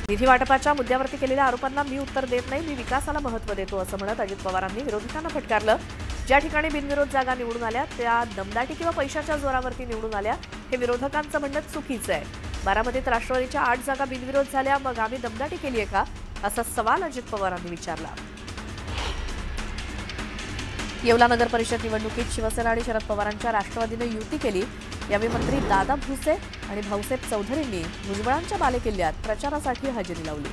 निधी वाटपाच्या मुद्द्यावरती केलेल्या आरोपांना मी उत्तर देत नाही, मी विकासाला महत्त्व देतो असं म्हणत अजित पवारांनी विरोधकांना फटकारलं. ज्या ठिकाणी बिनविरोध जागा निवडून आल्या त्या दमदाटी किंवा पैशाच्या जोरावरती निवडून आल्या हे विरोधकांचं म्हणणं चुकीचं आहे. बारामतीत राष्ट्रवादीच्या 8 जागा बिनविरोध झाल्या, मग आम्ही दमदाटी केली आहे का असा सवाल अजित पवारांनी विचारला. येवला नगर परिषद निवडणुकीत शिवसेना आणि शरद पवारांच्या राष्ट्रवादीने युती केली. यावेळी मंत्री दादा भुसे आणि भाऊसाहेब चौधरींनी भुजबळांच्या बालेकिल्ल्यात प्रचारासाठी हजेरी लावली.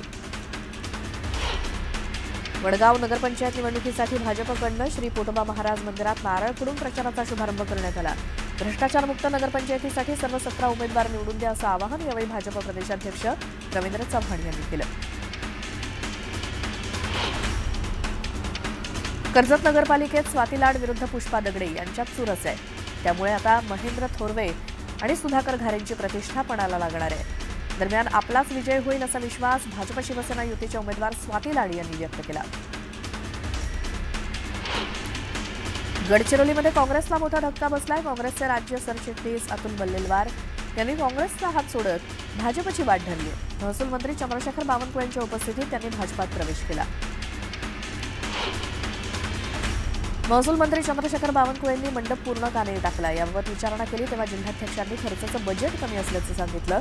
वडगाव नगरपंचायत निवडणुकीसाठी भाजपकडून श्री पोटोबा महाराज मंदिरात नारळ फोडून प्रचाराचा शुभारंभ करण्यात आला. भ्रष्टाचारमुक्त नगरपंचायतीसाठी सर्व 17 उमेदवार निवडून द्या असं आवाहन यावेळी भाजप प्रदेशाध्यक्ष रवींद्र चव्हाण यांनी केलं. कर्जत नगरपालिकेत स्वाती लाड विरुद्ध पुष्पा दगडे यांच्यात चुरस आहे. त्यामुळे आता महेंद्र थोरवे आणि सुधाकर घारेंची प्रतिष्ठा पणाला लागणार आहे. दरम्यान आपलाच विजय होईल असा विश्वास भाजप शिवसेना युतीचे उमेदवार स्वाती लाड यांनी व्यक्त केला. गडचिरोलीमध्ये काँग्रेसला मोठा धक्का बसलाय. काँग्रेसचे राज्य सरचिटणीस अतुल बल्लेलवार यांनी काँग्रेसचा हात सोडत भाजपची वाट धरली. महसूल मंत्री चंद्रशेखर बावनकुळे यांच्या उपस्थितीत त्यांनी भाजपात प्रवेश केला. महसूल मंत्री चंद्रशेखर बावनकुळे यांनी मंडप पूर्ण का नाही टाकला याबाबत विचारणा केली. तेव्हा जिल्हाध्यक्षांनी खर्चाचं बजेट कमी असल्याचं सांगितलं.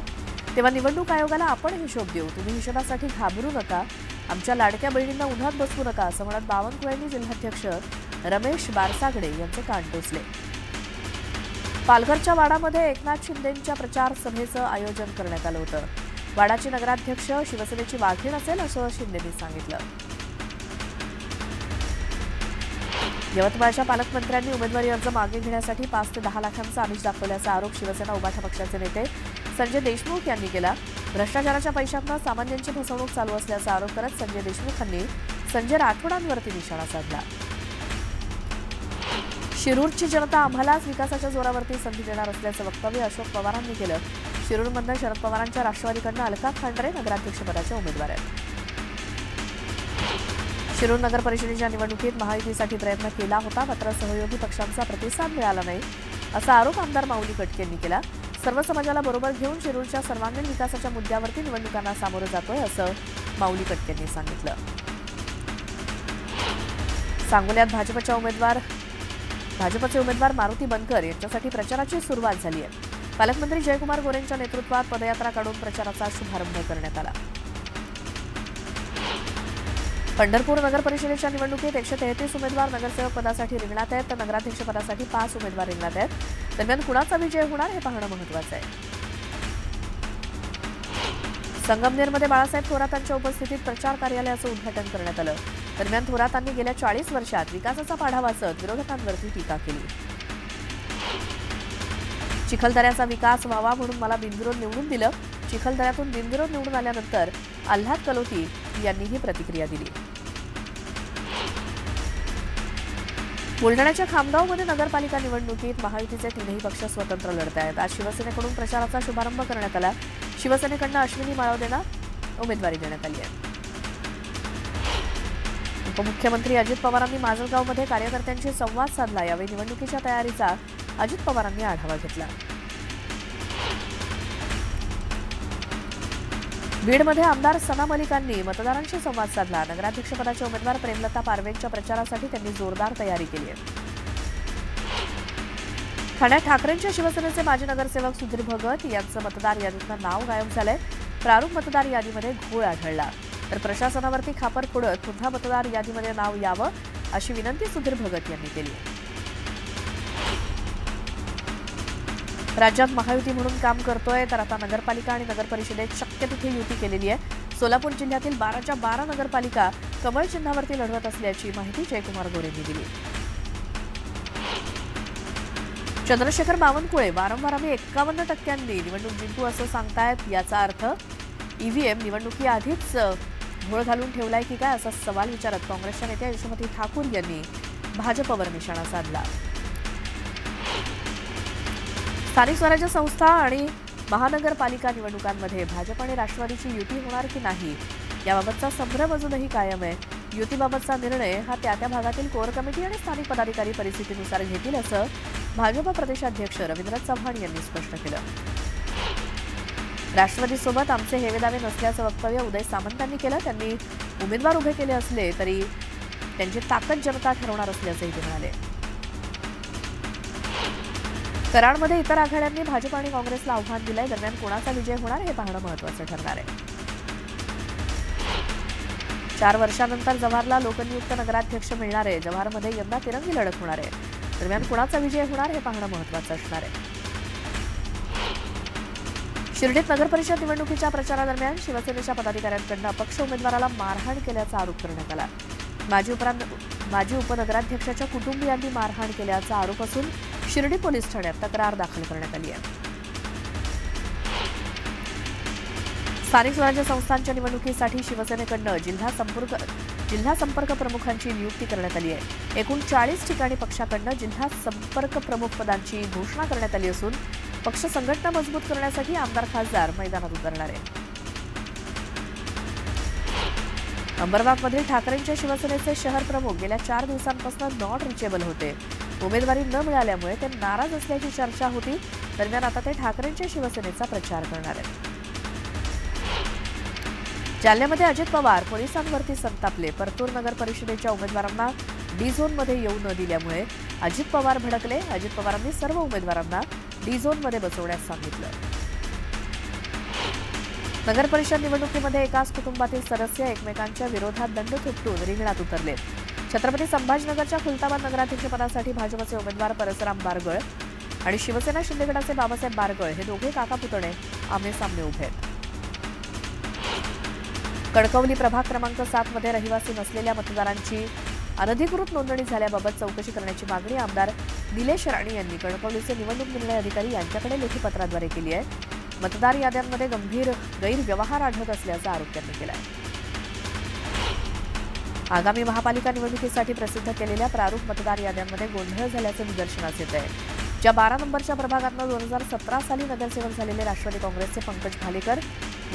तेव्हा निवडणूक आयोगाला आपण हिशोब देऊ, तुम्ही हिशोबासाठी घाबरू नका, आमच्या लाडक्या बहिणींना उन्हात बसवू नका असं म्हणत बावनकुळे यांनी जिल्हाध्यक्ष रमेश बारसागडे यांचे कान टोचले. पालघरच्या वाडामध्ये एकनाथ शिंदेंच्या प्रचार सभेचं आयोजन करण्यात आलं होतं. वाडाची नगराध्यक्ष शिवसेनेची वाघीण असेल असं शिंदेंनी सांगितलं. यवतमाळच्या पालकमंत्र्यांनी उमेदवारी अर्ज मागे घेण्यासाठी 5 ते 10 लाखांचा आमिष दाखवल्याचा आरोप शिवसेना उभाठा पक्षाचे नेते संजय देशमुख यांनी केला. भ्रष्टाचाराच्या पैशांना सामान्यांची फसवणूक चालू असल्याचा आरोप करत संजय देशमुखांनी संजय राठोडांवरती निशाणा साधला. शिरूरची जनता आम्हालाच विकासाच्या जोरावरती संधी देणार असल्याचं वक्तव्य अशोक पवारांनी केलं. शिरूरमधून शरद पवारांच्या राष्ट्रवादीकडून अलका खांडरे नगराध्यक्षपदाच्या उमेदवार आहेत. शिरूर नगर परिषदेच्या निवडणुकीत महायुतीसाठी प्रयत्न केला होता, मात्र सहयोगी पक्षांचा प्रतिसाद मिळाला नाही असा आरोप आमदार माऊली कटके यांनी केला. सर्व समाजाला बरोबर घेऊन शिरूरच्या सर्वांगीण विकासाच्या मुद्द्यावरती निवडणुकांना सामोरं जातोय असं माऊली कटके यांनी सांगितलं. सांगोल्यात भाजपचे उमेदवार मारुती बनकर यांच्यासाठी प्रचाराची सुरुवात झाली आहे. पालकमंत्री जयकुमार गोरेंच्या नेतृत्वात पदयात्रा काढून प्रचाराचा शुभारंभ करण्यात आला. पंढरपूर नगर परिषदेच्या निवडणुकीत 133 उमेदवार नगरसेवक पदासाठी रिंगणात आहेत, तर नगराध्यक्ष पदासाठी 5 उमेदवार रिंगणात आहेत. दरम्यान कुणाचा विजय होणार हे पाहणं महत्त्वाचं आहे. संगमनेरमध्ये बाळासाहेब थोरातांच्या उपस्थितीत प्रचार कार्यालयाचं उद्घाटन करण्यात आलं. दरम्यान थोरातांनी गेल्या 40 वर्षात विकासाचा पाढा वाचत विरोधकांवरती टीका केली. चिखलदऱ्याचा विकास व्हावा म्हणून मला बिनविरोध निवडून दिलं. चिखलदऱ्यातून बिनविरोध निवडून आल्यानंतर आल्हाद कलोती यांनी ही प्रतिक्रिया दिली. बुलढाण्याच्या खामगावमध्ये नगरपालिका निवडणुकीत महायुतीचे 3ही पक्ष स्वतंत्र लढत आहेत. आज शिवसेनेकडून प्रचाराचा शुभारंभ करण्यात आला. शिवसेनेकडून अश्विनी माळवदेंना उमेदवारी देण्यात आली आहे. उपमुख्यमंत्री अजित पवारांनी माजलगावमध्ये कार्यकर्त्यांशी संवाद साधला. यावेळी निवडणुकीच्या तयारीचा अजित पवारांनी आढावा घेतला. बीडमध्ये आमदार सना मलिकांनी मतदारांशी संवाद साधला. नगराध्यक्षपदाचे उमेदवार प्रेमलता पारवेंच्या प्रचारासाठी त्यांनी जोरदार तयारी केली आहे. ठाण्यात ठाकरेंच्या शिवसेनेचे माजी नगरसेवक सुधीर भगत यांचं मतदार यादीतनं नाव गायब झालंय. प्रारूप मतदार यादीमध्ये घोळ आढळला, तर प्रशासनावरती खापर फोडत पुन्हा मतदार यादीमध्ये नाव यावं अशी विनंती सुधीर भगत यांनी केली. राज्यात महायुती म्हणून काम करतोय, तर आता नगरपालिका आणि नगरपरिषदेत शक्य तिथे युती केलेली आहे. सोलापूर जिल्ह्यातील 12च्या 12 नगरपालिका कमळ चिन्हावरती लढवत असल्याची माहिती जयकुमार गोरेंनी दिली. चंद्रशेखर बावनकुळे वारंवार आम्ही 51% निवडणूक जिंकू असं सांगतायत. याचा अर्थ ईव्हीएम निवडणुकीआधीच घोळ घालून ठेवलाय की काय असा सवाल विचारत काँग्रेसच्या नेत्या यशोमती ठाकूर यांनी भाजपवर निशाणा साधला. स्थानिक स्वराज्य संस्था आणि महानगरपालिका निवडणुकांमध्ये भाजप आणि राष्ट्रवादीची युती होणार की नाही याबाबतचा संभ्रम अजूनही कायम आहे. युतीबाबतचा निर्णय हा त्या भागातील कोर कमिटी आणि स्थानिक पदाधिकारी परिस्थितीनुसार घेतील असं भाजप प्रदेशाध्यक्ष रवींद्र चव्हाण यांनी स्पष्ट केलं. राष्ट्रवादीसोबत आमचे हेवेदावे नसल्याचं वक्तव्य उदय सामंतांनी केलं. त्यांनी उमेदवार उभे केले असले तरी त्यांची ताकद जनता ठरवणार असल्याचंही ते म्हणाले. कराडमध्ये इतर आघाड्यांनी भाजप आणि काँग्रेसला आव्हान दिलंय. दरम्यान कोणाचा विजय होणार हे पाहणं महत्त्वाचं ठरणार आहे. 4 वर्षांनंतर जव्हारला लोकनियुक्त नगराध्यक्ष मिळणार आहे. जव्हारमध्ये यंदा तिरंगी लढत होणार आहे. दरम्यान कोणाचा विजय होणार हे पाहणं महत्त्वाचं असणार आहे. शिर्डीत नगरपरिषद निवडणुकीच्या प्रचारादरम्यान शिवसेनेच्या पदाधिकाऱ्यांकडून अपक्ष उमेदवाराला मारहाण केल्याचा आरोप करण्यात आला. माजी उपनगराध्यक्षाच्या कुटुंबियांनी मारहाण केल्याचा आरोप असून शिर्डी पोलीस ठाण्यात तक्रार दाखल करण्यात आली आहे. स्थानिक स्वराज्य संस्थांच्या निवडणुकीसाठी शिवसेनेकडून जिल्हा संपर्क प्रमुखांची नियुक्ती करण्यात आली आहे. एकूण 40 ठिकाणी पक्षाकडून जिल्हा संपर्क प्रमुख पदांची घोषणा करण्यात आली असून पक्ष संघटना मजबूत करण्यासाठी आमदार खासदार मैदानात उतरणार आहे. अंबरबागमधील ठाकरेंच्या शिवसेनेचे शहर प्रमुख गेल्या 4 दिवसांपासून नॉट रिचेबल होते. उमेदवारी न मिळाल्यामुळे ते नाराज असल्याची चर्चा होती. दरम्यान आता ते ठाकरेंच्या शिवसेनेचा प्रचार करणार आहेत. जालन्यामध्ये अजित पवार पोलिसांवरती संतापले. परतूर नगर परिषदेच्या उमेदवारांना डी झोनमध्ये येऊ न दिल्यामुळे अजित पवार भडकले. अजित पवारांनी सर्व उमेदवारांना डी झोनमध्ये बसवण्यास सांगितलं. नगर परिषद निवडणुकीमध्ये एकाच कुटुंबातील सदस्य एकमेकांच्या विरोधात दंड थोपटून रिंगणात उतरले. छत्रपती संभाजीनगरच्या खुलताबाद नगराध्यक्षपदासाठी भाजपचे उमेदवार परसराम बारगळ आणि शिवसेना शिंदे गटाचे बाबासाहेब बारगळ हे दोघे काका पुतणे आमनेसामने उभे आहेत. कणकवली प्रभाग क्रमांक 7 मध्ये रहिवासी नसलेल्या मतदारांची अनधिकृत नोंदणी झाल्याबाबत चौकशी करण्याची मागणी आमदार निलेश राणे यांनी कणकवलीचे निवडणूक निर्णय अधिकारी यांच्याकडे लेखी पत्राद्वारे केली आहे. मतदार याद्यांमध्ये गंभीर गैरव्यवहार आढळत असल्याचा आरोप त्यांनी केला आहे. आगामी महापालिका निवडणुकीसाठी प्रसिद्ध केलेल्या प्रारूप मतदार याद्यांमध्ये गोंधळ झाल्याचं निदर्शनास येत आहे. ज्या 12 नंबरच्या प्रभागातनं 2017 साली नगरसेवक झालेले राष्ट्रवादी काँग्रेसचे पंकज भालेकर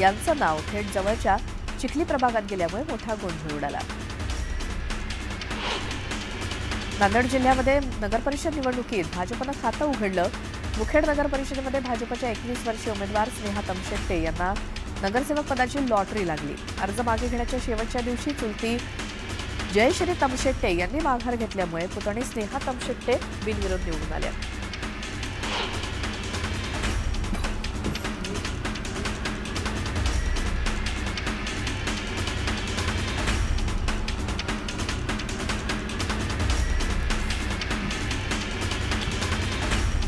यांचं नाव थेट जवळच्या चिखली प्रभागात गेल्यामुळे मोठा गोंधळ उडाला. नांदेड जिल्ह्यामध्ये नगरपरिषद निवडणुकीत भाजपनं खातं उघडलं. मुखेड नगर परिषदेमध्ये भाजपच्या 21 वर्षीय उमेदवार स्नेहा तमशेट्टे यांना नगरसेवक पदाची लॉटरी लागली. अर्ज मागे घेण्याच्या शेवटच्या दिवशी चुलती जयश्री तमशेट्टे यांनी माघार घेतल्यामुळे पुतणी स्नेहा तमशेट्टे बिनविरोध निवडून आल्या.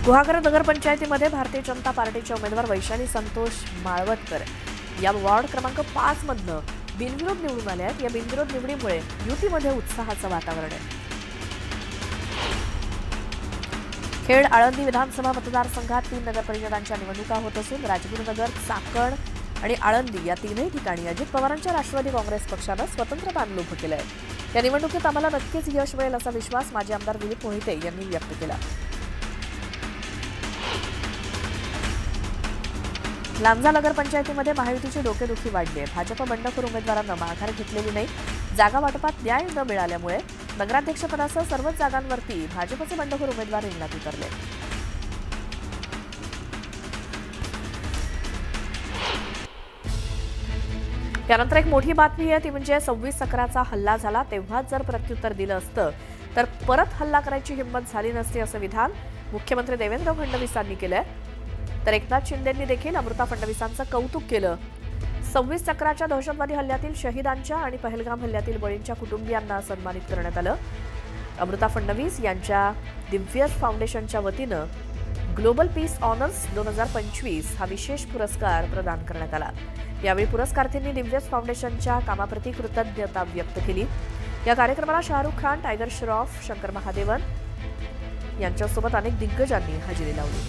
गुहागर नगरपंचायतीमध्ये भारतीय जनता पार्टीच्या उमेदवार वैशाली संतोष माळवतकर या वॉर्ड क्रमांक 5 मधनं बिनविरोध निवडून आल्या आहेत. या बिनविरोध निवडीमुळे युतीमध्ये उत्साहाचं वातावरण आहे. खेड आळंदी विधानसभा मतदारसंघात 3 नगरपरिषदांच्या निवडणुका होत असून राजगुरुनगर, चाकण आणि आळंदी या 3ही ठिकाणी अजित पवारांच्या राष्ट्रवादी काँग्रेस पक्षानं स्वतंत्र पॅनल उभं केलंय. या निवडणुकीत आम्हाला नक्कीच यश मिळेल असा विश्वास माजी आमदार दिलीप मोहिते यांनी व्यक्त केला. लांजा नगरपंचायतीमध्ये महायुतीची डोकेदुखी वाढली आहे. भाजप बंडखोर उमेदवारांना माघार घेतलेली नाही. जागा वाटपात न्याय न मिळाल्यामुळे नगराध्यक्षपदासह सर्वच जागांवरती भाजपचे बंडखोर उमेदवार रिंगणात उतरले. त्यानंतर एक मोठी बातमी आहे ती म्हणजे 26/11चा हल्ला झाला तेव्हाच जर प्रत्युत्तर दिलं असतं तर परत हल्ला करायची हिंमत झाली नसती असं विधान मुख्यमंत्री देवेंद्र फडणवीसांनी केलंय. तर एकनाथ शिंदेंनी देखील अमृता फडणवीसांचं कौतुक केलं. 26/11च्या दहशतवादी हल्ल्यातील शहीदांच्या आणि पहलगाम हल्ल्यातील बळींच्या कुटुंबियांना सन्मानित करण्यात आलं. अमृता फडणवीस यांच्या दिव्यस फाउंडेशनच्या वतीनं ग्लोबल पीस ऑनर्स 2025 हा विशेष पुरस्कार प्रदान करण्यात आला. यावेळी पुरस्कारार्थींनी दिव्यस फाउंडेशनच्या कामाप्रती कृतज्ञता व्यक्त केली. या कार्यक्रमाला शाहरुख खान, टायगर श्रॉफ, शंकर महादेवन यांच्यासोबत अनेक दिग्गजांनी हजेरी लावली.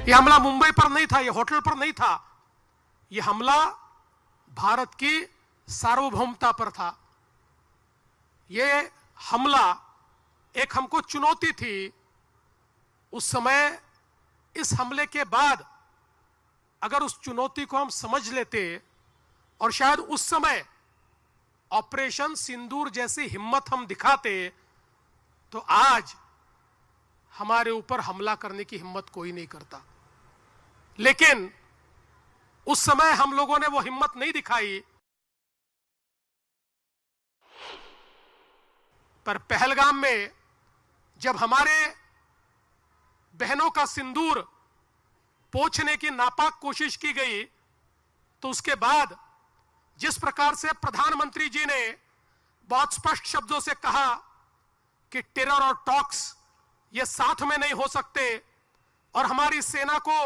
ये हमला मुंबई पर नहीं था, ये होटल पर नहीं था, ये हमला भारत की सार्वभौमता पर था. ये हमला एक हमको चुनौती थी. उस समय इस हमले के बाद अगर उस चुनौती को हम समझ लेते और शायद उस समय ऑपरेशन सिंदूर जैसी हिम्मत हम दिखाते तो आज हमारे ऊपर हमला करने की हिम्मत कोई नहीं करता। लेकिन उस समय हम लोगों ने वो हिम्मत नहीं दिखाई, पर पहलगाम में जब हमारे बहनों का सिंदूर पोंछने की नापाक कोशिश की गई, तो उसके बाद जिस प्रकार से प्रधानमंत्री जी ने बहुत स्पष्ट शब्दों से कहा कि टेरर और टॉक्स ये साथ में नहीं हो सकते, और हमारी सेना को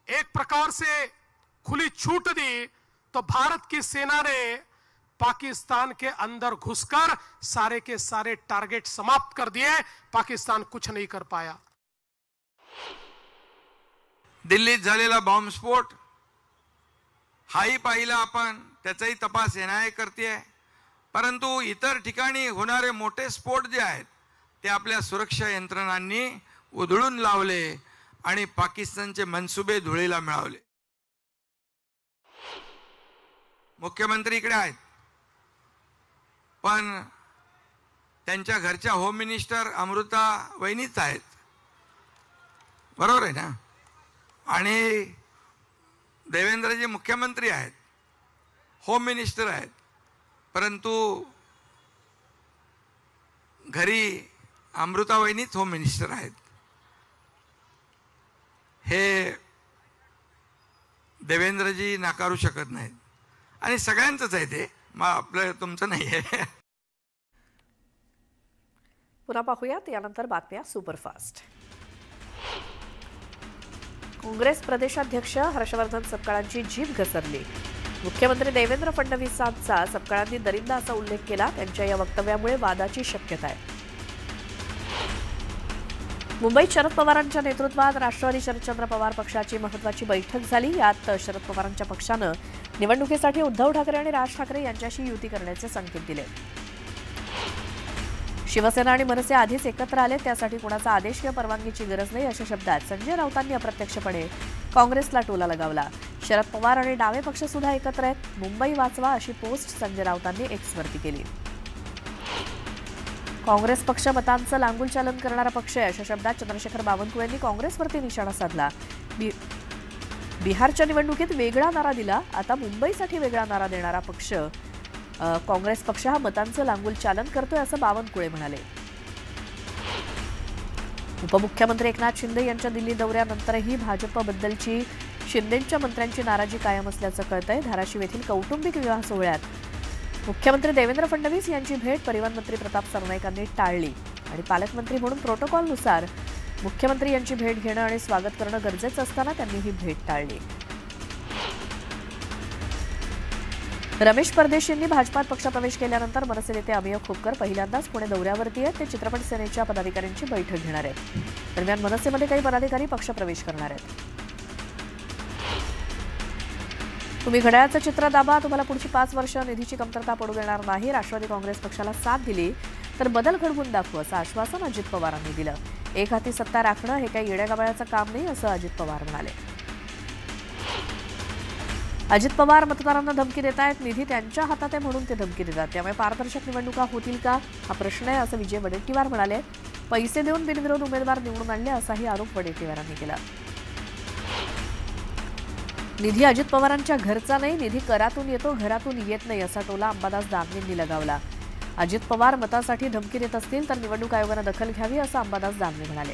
एक प्रकार से खुली छूट दी, तो भारत की सेना ने पाकिस्तान के अंदर घुसकर सारे के सारे टारगेट समाप्त कर दिए। पाकिस्तान कुछ नहीं कर पाया। दिल्लीत झालेला बॉम्बस्फोट हाही पाहिला आपण, त्याचाही तपास एनआयए करते, परंतु इतर ठिकाणी होणारे मोठे स्फोट जे आहेत ते आपल्या सुरक्षा यंत्रणांनी उधळून लावले आणि पाकिस्तानचे मनसुबे धुळीला मिळवले। मुख्यमंत्री इकडे आहेत, पण त्यांच्या घरच्या होम मिनिस्टर अमृता वहिनीच आहेत, बरोबर आहे ना? आणि देवेंद्रजी मुख्यमंत्री आहेत, होम मिनिस्टर आहेत, परंतु घरी अमृता वहिनीच होम मिनिस्टर आहेत। हे देवेंद्रजी नाकारू शकत नाहीत, आणि सगळ्यांचंच आहे ते, मग आपलं तुमचं नाही आहे। पुन्हा पाहूयात यानंतर बातम्या सुपरफास्ट। काँग्रेस प्रदेशाध्यक्ष हर्षवर्धन सपकाळांची जीभ घसरली। मुख्यमंत्री देवेंद्र फडणवीसांचा सपकाळांनी दरिंदा असा उल्लेख केला। त्यांच्या या वक्तव्यामुळे वादाची शक्यता आहे। मुंबईत शरद पवारांच्या नेतृत्वात राष्ट्रवादी शरदचंद्र पवार पक्षाची महत्त्वाची बैठक झाली। यात शरद पवारांच्या पक्षानं निवडणुकीसाठी उद्धव ठाकरे आणि राज ठाकरे यांच्याशी युती करण्याचे संकेत दिले। शिवसेना आणि मनसे आधीच एकत्र आले, त्यासाठी कोणाचा आदेश किंवा परवानगीची गरज नाही अशा शब्दात संजय राऊतांनी अप्रत्यक्षपणे काँग्रेसला टोला लगावला। शरद पवार आणि डावे पक्ष सुद्धा एकत्र आहेत, मुंबई वाचवा अशी पोस्ट संजय राऊतांनी एक्सवरती केली। काँग्रेस पक्ष मतांचं लांगुलचालन करणारा पक्ष आहे अशा शब्दात चंद्रशेखर बावनकुळेंनी काँग्रेसवरती निशाणा साधला। बिहारच्या निवडणुकीत वेगळा नारा दिला, आता मुंबईसाठी वेगळा नारा देणारा पक्ष काँग्रेस पक्ष हा मतांचं लांगुलचालन करतोय असं बावनकुळे म्हणाले। उपमुख्यमंत्री एकनाथ शिंदे यांच्या दिल्ली दौऱ्यानंतरही भाजपबद्दलची शिंदेंच्या मंत्र्यांची नाराजी कायम असल्याचं कळतंय। धाराशिव येथील कौटुंबिक विवाह सोहळ्यात मुख्यमंत्री देवेंद्र फडणवीस यांची भेट परिवहन मंत्री प्रताप सरनाईकांनी टाळली, आणि पालकमंत्री म्हणून प्रोटोकॉलनुसार मुख्यमंत्री यांची भेट घेणं आणि स्वागत करणं गरजेचं असताना त्यांनी ही भेट टाळली। रमेश परदेशींनी भाजपात पक्षप्रवेश केल्यानंतर मनसे नेते अमेय खोपकर पहिल्यांदाच पुणे दौऱ्यावरती आहेत। ते चित्रपट सेनेच्या पदाधिकाऱ्यांची बैठक घेणार आहेत। दरम्यान मनसेमध्ये काही पदाधिकारी पक्षप्रवेश करणार आहेत। तुम्ही घड्याळाचं चित्र दाबा, तुम्हाला पुढची 5 वर्ष निधीची कमतरता पडू देणार नाही। राष्ट्रवादी काँग्रेस पक्षाला साथ दिली तर बदल घडवून दाखवू असं आश्वासन अजित पवारांनी दिलं। एक हाती सत्ता राखणं हे काही येड्यागावळ्याचं काम नाही असं अजित पवार म्हणाले। अजित पवार मतदारांना धमकी देत आहेत, निधी त्यांच्या हातात आहे म्हणून ते धमकी देतात, त्यामुळे पारदर्शक निवडणुका होतील का हा प्रश्न आहे असं विजय वडेट्टीवार म्हणाले। पैसे देऊन बिनविरोध उमेदवार निवडून आणले असाही आरोप वडेट्टीवारांनी केला। निधी अजित पवारांच्या घरचा नाही, निधी करातून येतो, घरातून येत नाही असा टोला अंबादास दानवेंनी लगावला। अजित पवार मतासाठी धमकी देत असतील तर निवडणूक आयोगाने दखल घ्यावी असं अंबादास दानवे म्हणाले।